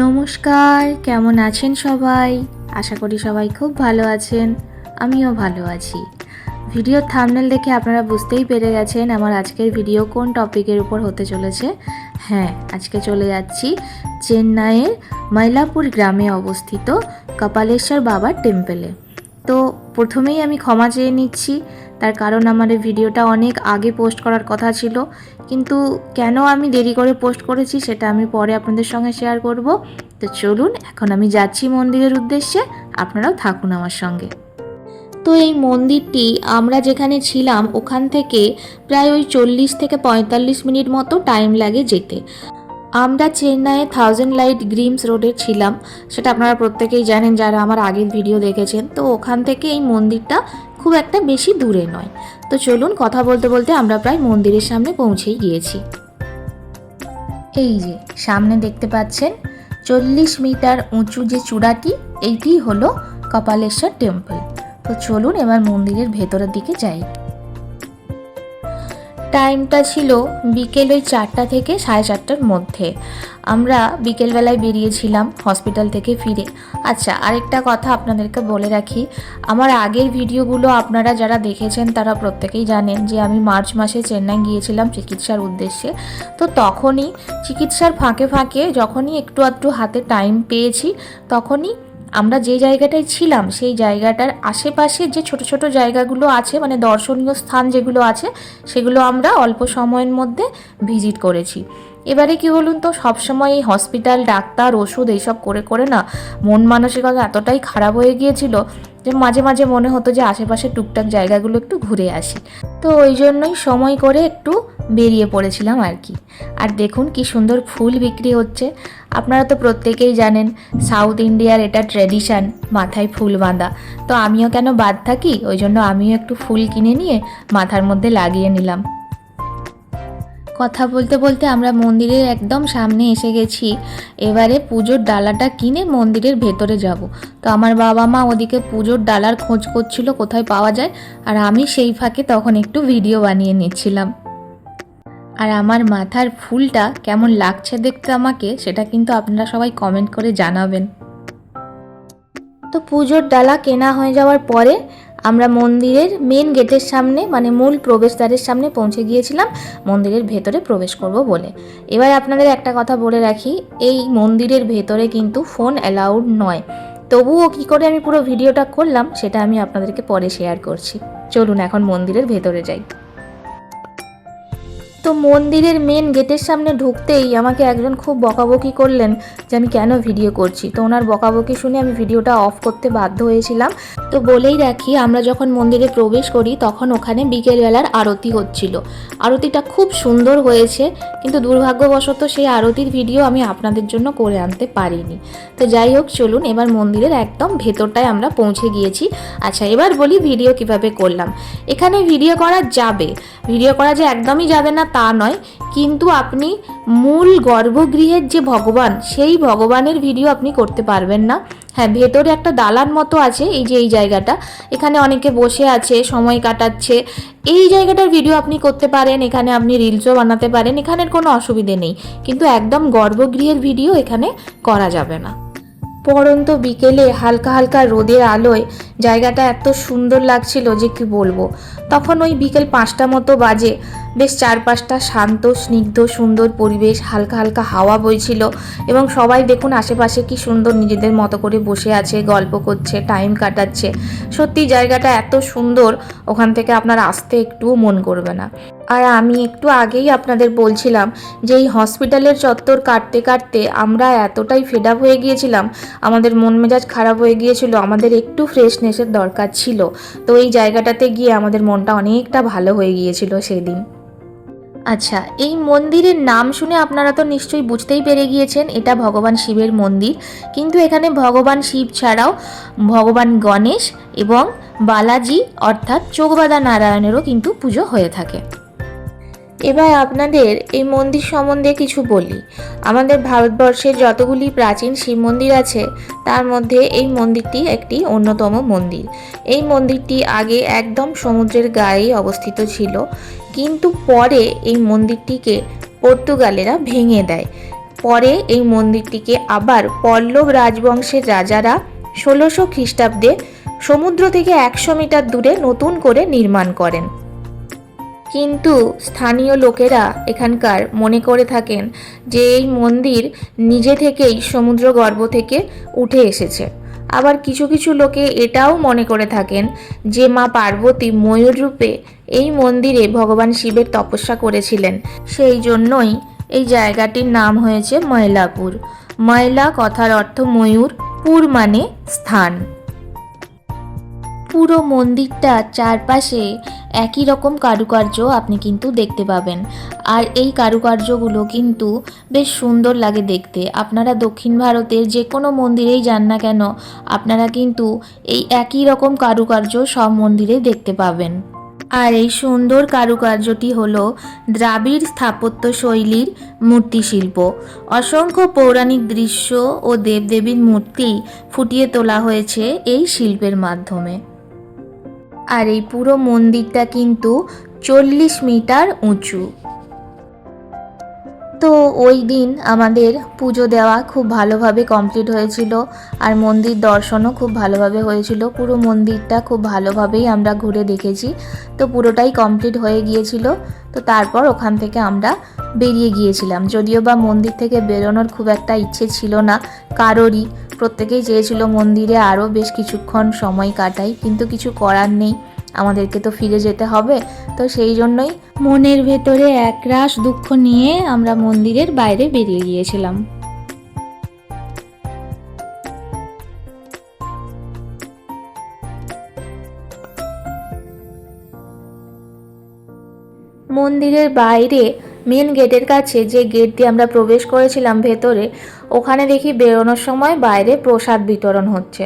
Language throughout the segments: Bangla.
নমস্কার, কেমন আছেন সবাই? আশা করি সবাই খুব ভালো আছেন। আমিও ভালো আছি। ভিডিওর থাম্বনেল দেখে আপনারা বুঝতেই পেরে গেছেন আমার আজকের ভিডিও কোন টপিকের উপর হতে চলেছে। হ্যাঁ, আজকে চলে যাচ্ছি চেন্নাইয়ের মাইলাপুর গ্রামে অবস্থিত কপালেশ্বর বাবার টেম্পলে। তো প্রথমেই আমি ক্ষমা চেয়ে নিচ্ছি, তার কারণ আমার এই ভিডিওটা অনেক আগে পোস্ট করার কথা ছিল, কিন্তু কেন আমি দেরি করে পোস্ট করেছি সেটা আমি পরে আপনাদের সঙ্গে শেয়ার করব। তো চলুন, এখন আমি যাচ্ছি মন্দিরের উদ্দেশ্যে, আপনারাও থাকুন আমার সঙ্গে। তো এই মন্দিরটি আমরা যেখানে ছিলাম ওখান থেকে প্রায় ওই 40 থেকে 45 মিনিট মতো টাইম লাগে যেতে। আমরা চেন্নাইয়ে 1000 লাইট গ্রিমস রোডে ছিলাম, সেটা আপনারা প্রত্যেকেই জানেন যারা আমার আগের ভিডিও দেখেছেন। তো ওখান থেকে এই মন্দিরটা খুব একটা বেশি দূরে নয়। তো চলুন, কথা বলতে বলতে আমরা প্রায় মন্দিরের সামনে পৌঁছেই গিয়েছি। এই যে সামনে দেখতে পাচ্ছেন 40 মিটার উঁচু যে চূড়াটি, এইটি হলো কপালেশ্বর টেম্পল। তো চলুন এবার মন্দিরের ভেতরের দিকে যাই। টাইমটা ছিল বিকেল ওই 4টা থেকে 4:30টার মধ্যে। আমরা বিকেলবেলায় বেরিয়েছিলাম হসপিটাল থেকে ফিরে। আচ্ছা, আরেকটা কথা আপনাদেরকে বলে রাখি, আমার আগের ভিডিওগুলো আপনারা যারা দেখেছেন তারা প্রত্যেকেই জানেন যে আমি মার্চ মাসে চেন্নাই গিয়েছিলাম চিকিৎসার উদ্দেশ্যে। তো তখনই চিকিৎসার ফাঁকে ফাঁকে যখনই একটু আধটু হাতে টাইম পেয়েছি, তখনই আমরা যে জায়গাটায় ছিলাম সেই জায়গাটার আশেপাশে যে ছোট ছোট জায়গাগুলো আছে, মানে দর্শনীয় স্থান যেগুলো আছে, সেগুলো আমরা অল্প সময়ের মধ্যে ভিজিট করেছি। এবারে কি বলুন তো, সবসময় এই হসপিটাল, ডাক্তার, ওষুধ এইসব করে করে না মন মানসিকতা এতটাই খারাপ হয়ে গিয়েছিল যে মাঝে মাঝে মনে হতো যে আশেপাশে টুকটাক জায়গাগুলো একটু ঘুরে আসি। তো ওই জন্যই সময় করে একটু বেরিয়ে পড়েছিলাম আর কি। আর দেখুন কি সুন্দর ফুল বিক্রি হচ্ছে। আপনারা তো প্রত্যেকেই জানেন সাউথ ইন্ডিয়ার এটা ট্র্যাডিশন, মাথায় ফুল বাঁধা। তো আমিও কেন বাদ থাকি, ওই জন্য আমিও একটু ফুল কিনে নিয়ে মাথার মধ্যে লাগিয়ে নিলাম। কথা বলতে বলতে আমরা মন্দিরের একদম সামনে এসে গেছি। এবারে পুজোর ডালাটা কিনে মন্দিরের ভেতরে যাব। তো আমার বাবা মা ওদিকে পুজোর ডালার খোঁজ করছিল কোথায় পাওয়া যায়, আর আমি সেই ফাঁকে তখন একটু ভিডিও বানিয়ে নিচ্ছিলাম। আর আমার মাথার ফুলটা কেমন লাগছে দেখতে আমাকে, সেটা কিন্তু আপনারা সবাই কমেন্ট করে জানাবেন। তো পুজোর ডালা কেনা হয়ে যাওয়ার পরে আমরা মন্দিরের মেন গেটের সামনে, মানে মূল প্রবেশদ্বারের সামনে পৌঁছে গিয়েছিলাম মন্দিরের ভেতরে প্রবেশ করব বলে। এবার আপনাদের একটা কথা বলে রাখি, এই মন্দিরের ভেতরে কিন্তু ফোন অ্যালাউড নয়। তবুও কী করে আমি পুরো ভিডিওটা করলাম সেটা আমি আপনাদেরকে পরে শেয়ার করছি। চলুন এখন মন্দিরের ভেতরে যাই। তো মন্দিরের মেন গেটের সামনে ঢুকতেই আমাকে একজন খুব বকাবকি করলেন যে আমি কেন ভিডিও করছি। তো ওনার বকাবকি শুনে আমি ভিডিওটা অফ করতে বাধ্য হয়েছিলাম। তো বলেই রাখি, আমরা যখন মন্দিরে প্রবেশ করি তখন ওখানে বিকেলবেলার আরতি হচ্ছিল। আরতিটা খুব সুন্দর হয়েছে, কিন্তু দুর্ভাগ্যবশত সেই আরতির ভিডিও আমি আপনাদের জন্য করে আনতে পারিনি। তো যাই হোক, চলুন এবার মন্দিরের একদম ভেতরটায় আমরা পৌঁছে গিয়েছি। আচ্ছা, এবার বলি ভিডিও কিভাবে করলাম। এখানে ভিডিও করা যাবে, ভিডিও করা যে একদমই যাবে না তা নয়, কিন্তু আপনি মূল গর্ভগৃহের যে ভগবান, সেই ভগবানের ভিডিও আপনি করতে পারবেন না। হ্যাঁ, ভেতরে একটা দালান মতো আছে, এই যে এই জায়গাটা, এখানে অনেকে বসে আছে, সময় কাটাচ্ছে, এই জায়গাটার ভিডিও আপনি করতে পারেন। এখানে আপনি রিলসও বানাতে পারেন, এখানের কোনো অসুবিধে নেই, কিন্তু একদম গর্ভগৃহের ভিডিও এখানে করা যাবে না। পরন্ত বিকেলে হালকা হালকা রোদের আলোয় জায়গাটা এত সুন্দর লাগছিল যে কি বলবো। তখন ওই বিকেল 5টা মতো বাজে, বেশ চারপাশটা শান্ত, স্নিগ্ধ, সুন্দর পরিবেশ, হালকা হালকা হাওয়া বইছিল, এবং সবাই দেখুন আশেপাশে কি সুন্দর নিজেদের মতো করে বসে আছে, গল্প করছে, টাইম কাটাচ্ছে। সত্যি জায়গাটা এত সুন্দর, ওখান থেকে আপনার আসতে একটুও মন করবে না। আর আমি একটু আগেই আপনাদের বলছিলাম যে এই হসপিটালের চত্বর কাটতে কাটতে আমরা এতটাই ফেড আপ হয়ে গিয়েছিলাম, আমাদের মন মেজাজ খারাপ হয়ে গিয়েছিল, আমাদের একটু ফ্রেশনেসের দরকার ছিল। তো এই জায়গাটাতে গিয়ে আমাদের মনটা অনেকটা ভালো হয়ে গিয়েছিল সেদিন। আচ্ছা, এই মন্দিরের নাম শুনে আপনারা তো নিশ্চয়ই বুঝতেই পেরে গিয়েছেন এটা ভগবান শিবের মন্দির, কিন্তু এখানে ভগবান শিব ছাড়াও ভগবান গণেশ এবং বালাজি অর্থাৎ চোখবাঁধা নারায়ণেরও কিন্তু পুজো হয়ে থাকে। এবার আপনাদের এই মন্দির সম্বন্ধে কিছু বলি। আমাদের ভারতবর্ষের যতগুলি প্রাচীন শিব মন্দির আছে তার মধ্যে এই মন্দিরটি একটি অন্যতম মন্দির। এই মন্দিরটি আগে একদম সমুদ্রের গায়ে অবস্থিত ছিল, কিন্তু পরে এই মন্দিরটিকে পর্তুগালেরা ভেঙে দেয়। পরে এই মন্দিরটিকে আবার পল্লব রাজবংশের রাজারা 1600 খ্রিস্টাব্দে সমুদ্র থেকে 100 মিটার দূরে নতুন করে নির্মাণ করেন। কিন্তু স্থানীয় লোকেরা এখানকার মনে করে থাকেন যে এই মন্দির নিজে থেকেই সমুদ্রগর্ভ থেকে উঠে এসেছে। আবার কিছু কিছু লোকে এটাও মনে করে থাকেন যে মা পার্বতী ময়ূর রূপে এই মন্দিরে ভগবান শিবের তপস্যা করেছিলেন, সেই জন্যই এই জায়গাটির নাম হয়েছে ময়লাপুর। ময়লা কথার অর্থ ময়ূর, পুর মানে স্থান। পুরো মন্দিরটার চারপাশে একই রকম কারুকার্য আপনি কিন্তু দেখতে পাবেন, আর এই কারুকার্যগুলো কিন্তু বেশ সুন্দর লাগে দেখতে। আপনারা দক্ষিণ ভারতের যে কোনো মন্দিরেই যান না কেন, আপনারা কিন্তু এই একই রকম কারুকার্য সব মন্দিরেই দেখতে পাবেন। আর এই সুন্দর কারুকার্যটি হলো দ্রাবিড় স্থাপত্য শৈলীর মূর্তিশিল্প। অসংখ্য পৌরাণিক দৃশ্য ও দেবদেবীর মূর্তি ফুটিয়ে তোলা হয়েছে এই শিল্পের মাধ্যমে। আর এই পুরো মন্দিরটা কিন্তু 40 মিটার উঁচু। তো ওই দিন আমাদের পুজো দেওয়া খুব ভালোভাবে কমপ্লিট হয়েছিল, আর মন্দির দর্শনও খুব ভালোভাবে হয়েছিল। পুরো মন্দিরটা খুব ভালোভাবেই আমরা ঘুরে দেখেছি। তো পুরোটাই কমপ্লিট হয়ে গিয়েছিল। তো তারপর ওখান থেকে আমরা বেরিয়ে গিয়েছিলাম। যদিও বা মন্দির থেকে বেরোনোর খুব একটা ইচ্ছে ছিল না কারোরই, প্রত্যেকেই চেয়েছিল মন্দিরে আরও বেশ কিছুক্ষণ সময় কাটাই, কিন্তু কিছু করার নেই, আমাদেরকে তো ফিরে যেতে হবে। তো সেই জন্যই মনের ভেতরে একরাশ দুঃখ নিয়ে আমরা মন্দিরের বাইরে বেরিয়ে গিয়েছিলাম। মন্দিরের বাইরে মেন গেটের কাছে যে গেট দিয়ে আমরা প্রবেশ করেছিলাম ভেতরে, ওখানে দেখি বেরোনোর সময় বাইরে প্রসাদ বিতরণ হচ্ছে।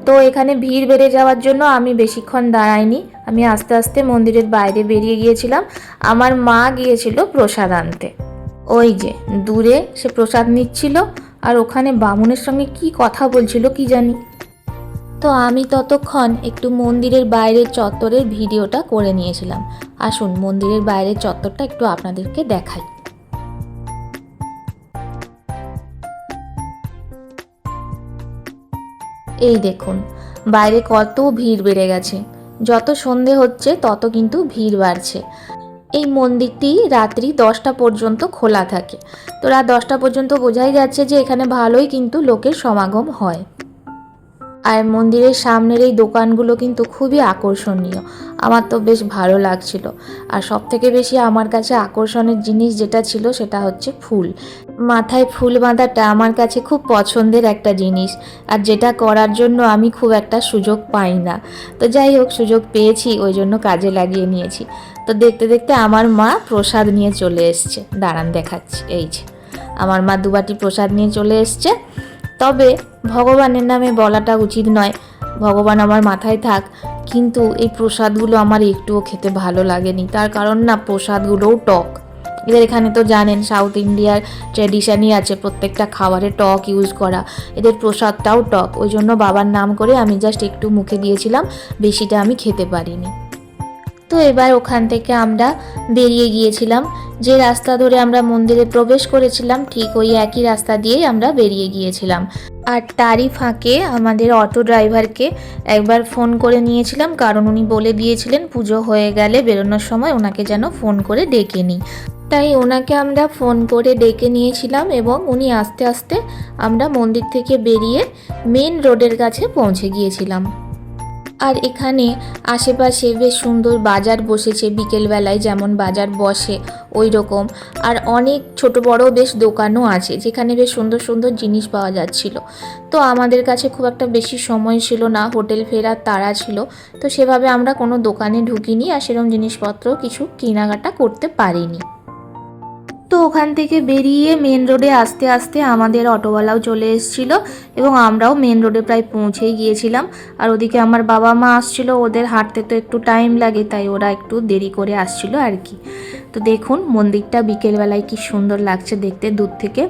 তো এখানে ভিড় বেড়ে যাওয়ার জন্য আমি বেশিক্ষণ দাঁড়াইনি, আমি আস্তে আস্তে মন্দিরের বাইরে বেরিয়ে গিয়েছিলাম। আমার মা গিয়েছিল প্রসাদ আনতে। ওই যে দূরে সে প্রসাদ নিচ্ছিল, আর ওখানে বামুনের সঙ্গে কি কথা বলছিল কি জানি। তো আমি ততক্ষণ একটু মন্দিরের বাইরের চত্বরের ভিডিওটা করে নিয়েছিলাম। আসুন মন্দিরের বাইরের চত্বরটা একটু আপনাদেরকে দেখাই। এই দেখুন বাইরে কত ভিড় বেড়ে গেছে। যত সন্ধে হচ্ছে তত কিন্তু ভিড় বাড়ছে। এই মন্দিরটি রাত্রি 10টা পর্যন্ত খোলা থাকে। তো রাত 10টা পর্যন্ত বোঝাই যাচ্ছে যে এখানে ভালোই কিন্তু লোকের সমাগম হয়। আর মন্দিরের সামনের এই দোকানগুলো কিন্তু খুবই আকর্ষণীয়, আমার তো বেশ ভালো লাগছিল। আর সব থেকে বেশি আমার কাছে আকর্ষণের জিনিস যেটা ছিল সেটা হচ্ছে ফুল। মাথায় ফুল বাঁধাটা আমার কাছে খুব পছন্দের একটা জিনিস, আর যেটা করার জন্য আমি খুব একটা সুযোগ পাই না। তো যাই হোক, সুযোগ পেয়েছি ওই জন্য কাজে লাগিয়ে নিয়েছি। তো দেখতে দেখতে আমার মা প্রসাদ নিয়ে চলে এসছে। দাঁড়ান দেখাচ্ছি, এই যে আমার মা 2 বাটি প্রসাদ নিয়ে চলে এসছে। তবে ভগবানের নামে বলাটা উচিত নয়, ভগবান আমার মাথায় থাক, কিন্তু এই প্রসাদগুলো আমার একটুও খেতে ভালো লাগেনি। তার কারণ না, প্রসাদগুলোও টক। এদের এখানে তো জানেন সাউথ ইন্ডিয়ার ট্র্যাডিশনই আছে প্রত্যেকটা খাবারে টক ইউজ করা, এদের প্রসাদটাও টক। ওই জন্য বাবার নাম করে আমি জাস্ট একটু মুখে দিয়েছিলাম, বেশিটা আমি খেতে পারিনি। তো এবার ওখান থেকে আমরা বেরিয়ে গিয়েছিলাম। যে রাস্তা ধরে আমরা মন্দিরে প্রবেশ করেছিলাম ঠিক ওই একই রাস্তা দিয়েই আমরা বেরিয়ে গিয়েছিলাম। আর তারই ফাঁকে আমাদের অটো ড্রাইভারকে একবার ফোন করে নিয়েছিলাম, কারণ উনি বলে দিয়েছিলেন পুজো হয়ে গেলে বেরোনোর সময় ওনাকে যেন ফোন করে ডেকে নিই। তাই ওনাকে আমরা ফোন করে ডেকে নিয়েছিলাম, এবং উনি আস্তে আস্তে আমরা মন্দির থেকে বেরিয়ে মেন রোডের কাছে পৌঁছে গিয়েছিলাম। আর এখানে আশেপাশে বেশ সুন্দর বাজার বসেছে, বিকেলবেলায় যেমন বাজার বসে ওই রকম। আর অনেক ছোট বড় বেশ দোকানও আছে, যেখানে বেশ সুন্দর সুন্দর জিনিস পাওয়া যাচ্ছিল। তো আমাদের কাছে খুব একটা বেশি সময় ছিল না, হোটেল ফেরার তাড়া ছিল, তো সেভাবে আমরা কোনো দোকানে ঢুকিনি, আর সেরকম জিনিসপত্র কিছু কেনাকাটা করতে পারিনি। তো ওখান থেকে বেরিয়ে মেন রোডে আস্তে আস্তে আমাদের অটোওয়ালাও চলে এসেছিল, এবং আমরাও মেন রোডে প্রায় পৌঁছেই গিয়েছিলাম। আর ওদিকে আমার বাবা মা আসছিল, ওদের হাঁটতে তো একটু টাইম লাগে, তাই ওরা একটু দেরি করে আসছিল আর কি। তো দেখুন মন্দিরটা বিকেলবেলায় কি সুন্দর লাগছে দেখতে দূর থেকে।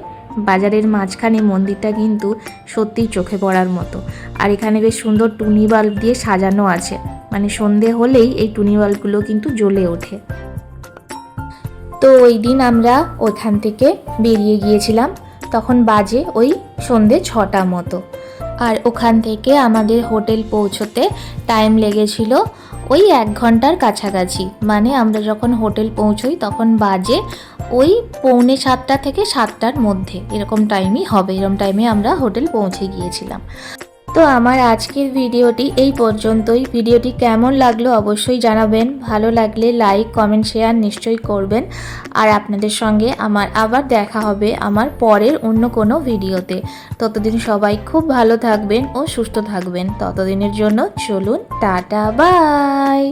বাজারের মাঝখানে মন্দিরটা কিন্তু সত্যিই চোখে পড়ার মতো। আর এখানে বেশ সুন্দর টুনি বাল্ব দিয়ে সাজানো আছে, মানে সন্ধে হলেই এই টুনি বাল্বগুলো কিন্তু জ্বলে ওঠে। তো ওই দিন আমরা ওখান থেকে বেরিয়ে গিয়েছিলাম। তখন বাজে ওই সন্ধে 6টা মতো। আর ওখান থেকে আমাদের হোটেল পৌঁছতে টাইম লেগেছিল ওই 1 ঘন্টার কাছাকাছি। মানে আমরা যখন হোটেল পৌঁছোই তখন বাজে ওই 6:45 থেকে 7টার মধ্যে, এরকম টাইমই হবে। এরকম টাইমে আমরা হোটেল পৌঁছে গিয়েছিলাম। তো আমার আজকের ভিডিওটি এই পর্যন্তই। ভিডিওটি কেমন লাগলো অবশ্যই জানাবেন। ভালো লাগলে লাইক কমেন্ট শেয়ার নিশ্চয়ই করবেন। আর আপনাদের সঙ্গে আমার আবার দেখা হবে আমার পরের অন্য কোনো ভিডিওতে। ততদিন সবাই খুব ভালো থাকবেন ও সুস্থ থাকবেন। ততদিনের জন্য চলুন টাটা বাই।